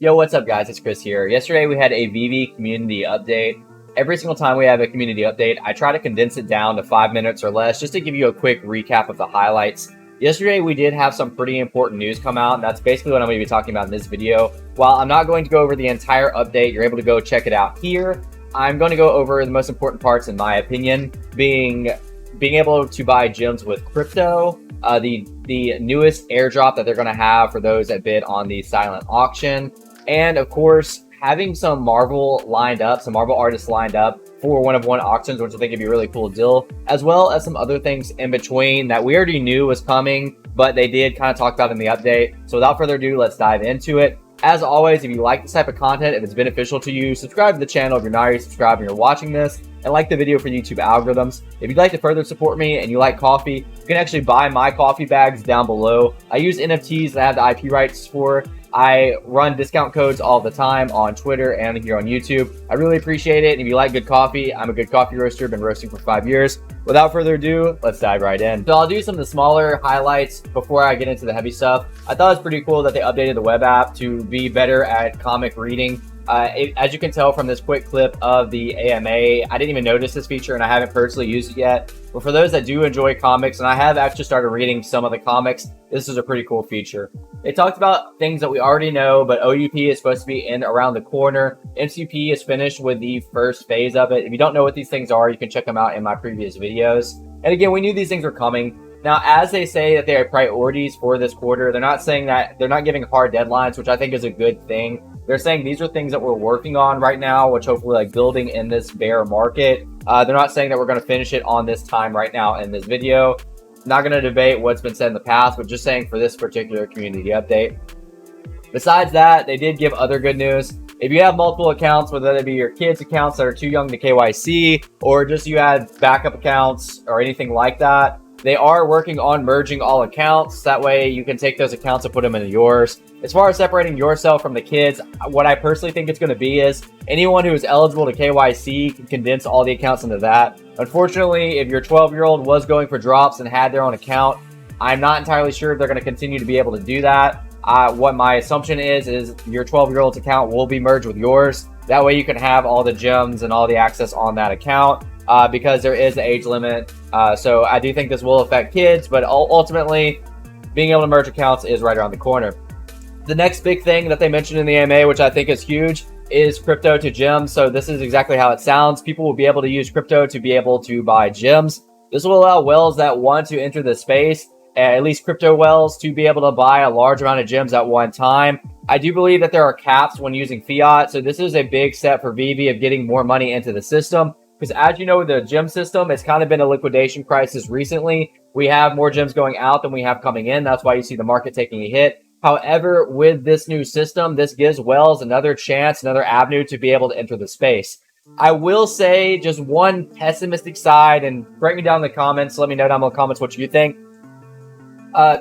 Yo, what's up guys? It's Chris here. Yesterday we had a Veve community update. Every single time we have a community update, I try to condense it down to 5 minutes or less just to give you a quick recap of the highlights. Yesterday we did have some pretty important news come out, and that's basically what I'm going to be talking about in this video. While I'm not going to go over the entire update, you're able to go check it out here. I'm going to go over the most important parts in my opinion, being able to buy gems with crypto, the newest airdrop that they're going to have for those that bid on the silent auction, and of course having some Marvel artists lined up for one-of-one auctions, which I think would be a really cool deal, as well as some other things in between that we already knew was coming, but they did kind of talk about in the update. So without further ado, let's dive into it. As always, if you like this type of content, if it's beneficial to you, subscribe to the channel if you're not already subscribed and you're watching this, and like the video for YouTube algorithms. If you'd like to further support me and you like coffee, you can actually buy my coffee bags down below. I use NFTs that I have the IP rights for. I run discount codes all the time on Twitter and here on YouTube. I really appreciate it. And if you like good coffee, I'm a good coffee roaster, been roasting for 5 years. Without further ado, let's dive right in. So I'll do some of the smaller highlights before I get into the heavy stuff. I thought it was pretty cool that they updated the web app to be better at comic reading. As you can tell from this quick clip of the AMA, I didn't even notice this feature and I haven't personally used it yet. But for those that do enjoy comics, and I have actually started reading some of the comics, this is a pretty cool feature. They talked about things that we already know, but OUP is supposed to be in around the corner. MCP is finished with the first phase of it. If you don't know what these things are, you can check them out in my previous videos. And again, we knew these things were coming. Now, as they say that they are priorities for this quarter, they're not saying that, they're not giving hard deadlines, which I think is a good thing. They're saying these are things that we're working on right now, which hopefully like building in this bear market. They're not saying that we're going to finish it on this time right now in this video. Not going to debate what's been said in the past, but just saying for this particular community update. Besides that, they did give other good news. If you have multiple accounts, whether they be your kids' accounts that are too young to KYC, or just you had backup accounts or anything like that, they are working on merging all accounts. That way you can take those accounts and put them into yours. As far as separating yourself from the kids, what I personally think it's going to be is anyone who is eligible to KYC can condense all the accounts into that. Unfortunately, if your 12-year-old was going for drops and had their own account, I'm not entirely sure if they're going to continue to be able to do that. What my assumption is your 12-year-old's account will be merged with yours. That way you can have all the gems and all the access on that account. Because there is an age limit. So I do think this will affect kids, but ultimately being able to merge accounts is right around the corner. The next big thing that they mentioned in the AMA, which I think is huge, is crypto to gems. So this is exactly how it sounds. People will be able to use crypto to be able to buy gems. This will allow whales that want to enter the space, at least crypto whales, to be able to buy a large amount of gems at one time. I do believe that there are caps when using fiat. So this is a big step for Veve of getting more money into the system. Because as you know, with the gem system, it's kind of been a liquidation crisis recently. We have more gems going out than we have coming in. That's why you see the market taking a hit. However, with this new system, this gives whales another chance, another avenue to be able to enter the space. I will say just one pessimistic side, and write me down in the comments. Let me know down in the comments what you think.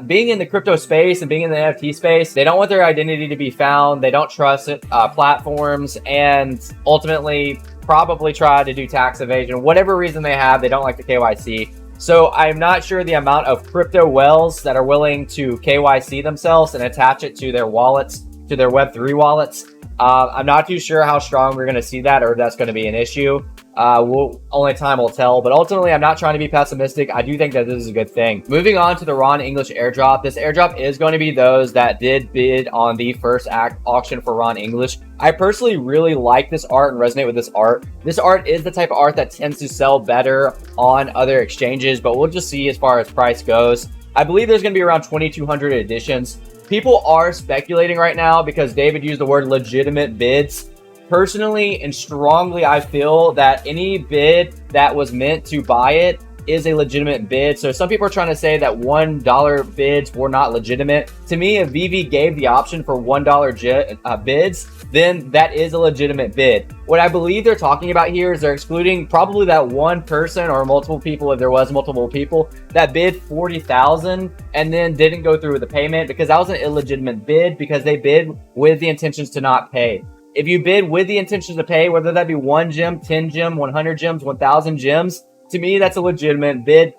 Being in the crypto space and being in the NFT space, they don't want their identity to be found. They don't trust it, platforms, and ultimately probably try to do tax evasion. Whatever reason they have, they don't like the KYC. So I'm not sure the amount of crypto whales that are willing to KYC themselves and attach it to their wallets, to their Web3 wallets. I'm not too sure how strong we're going to see that, or if that's going to be an issue. Only time will tell, but ultimately I'm not trying to be pessimistic. I do think that this is a good thing. Moving on to the Ron English airdrop. This airdrop is going to be those that did bid on the first auction for Ron English. I personally really like this art and resonate with this art. This art is the type of art that tends to sell better on other exchanges, but we'll just see as far as price goes. I believe there's going to be around 2,200 editions. People are speculating right now because David used the word legitimate bids. Personally and strongly, I feel that any bid that was meant to buy it is a legitimate bid. So some people are trying to say that $1 bids were not legitimate. To me, if Veve gave the option for $1 bids, then that is a legitimate bid. What I believe they're talking about here is they're excluding probably that one person or multiple people, if there was multiple people, that bid $40,000 and then didn't go through with the payment, because that was an illegitimate bid because they bid with the intentions to not pay. If you bid with the intentions to pay, whether that be 1 gem, 10 gem, 100 gems, 1,000 gems, to me, that's a legitimate bid.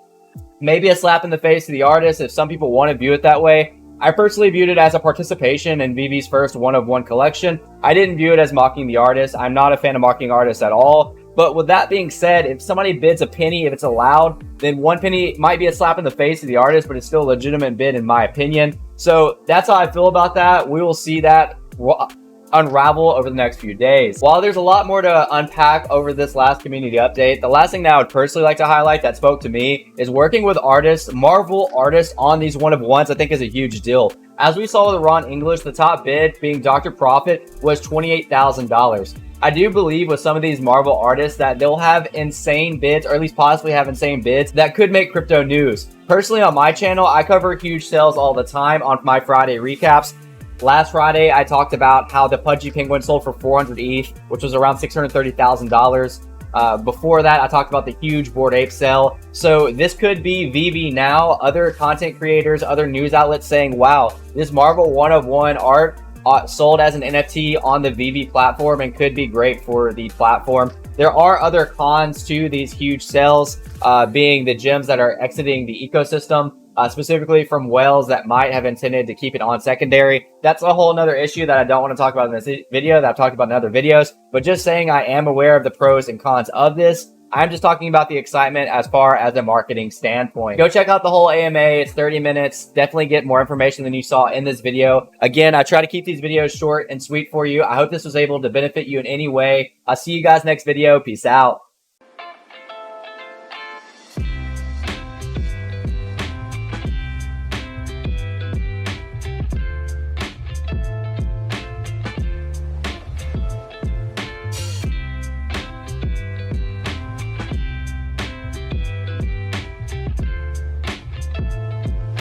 Maybe a slap in the face to the artist if some people want to view it that way. I personally viewed it as a participation in Veve's first one-of-one collection. I didn't view it as mocking the artist. I'm not a fan of mocking artists at all. But with that being said, if somebody bids a penny, if it's allowed, then 1 penny might be a slap in the face of the artist, but it's still a legitimate bid in my opinion. So that's how I feel about that. We will see that unravel over the next few days. While there's a lot more to unpack over this last community update, the last thing that I would personally like to highlight that spoke to me is working with artists, Marvel artists on these one-of-ones, I think is a huge deal. As we saw with Ron English, the top bid being Dr. Profit was $28,000. I do believe with some of these Marvel artists that they'll have insane bids, or at least possibly have insane bids that could make crypto news. Personally, on my channel, I cover huge sales all the time on my Friday recaps. Last Friday, I talked about how the Pudgy Penguin sold for 400 ETH, which was around $630,000. Before that, I talked about the huge Bored Ape sale. So this could be Veve now, other content creators, other news outlets saying, wow, this Marvel one-of-one art sold as an NFT on the Veve platform and could be great for the platform. There are other cons to these huge sales, being the gems that are exiting the ecosystem. Specifically from whales that might have intended to keep it on secondary. That's a whole nother issue that I don't want to talk about in this video, that I've talked about in other videos, but just saying I am aware of the pros and cons of this. I'm just talking about the excitement as far as a marketing standpoint. Go check out the whole AMA. It's 30 minutes. Definitely get more information than you saw in this video. Again, I try to keep these videos short and sweet for you. I hope this was able to benefit you in any way. I'll see you guys next video. Peace out.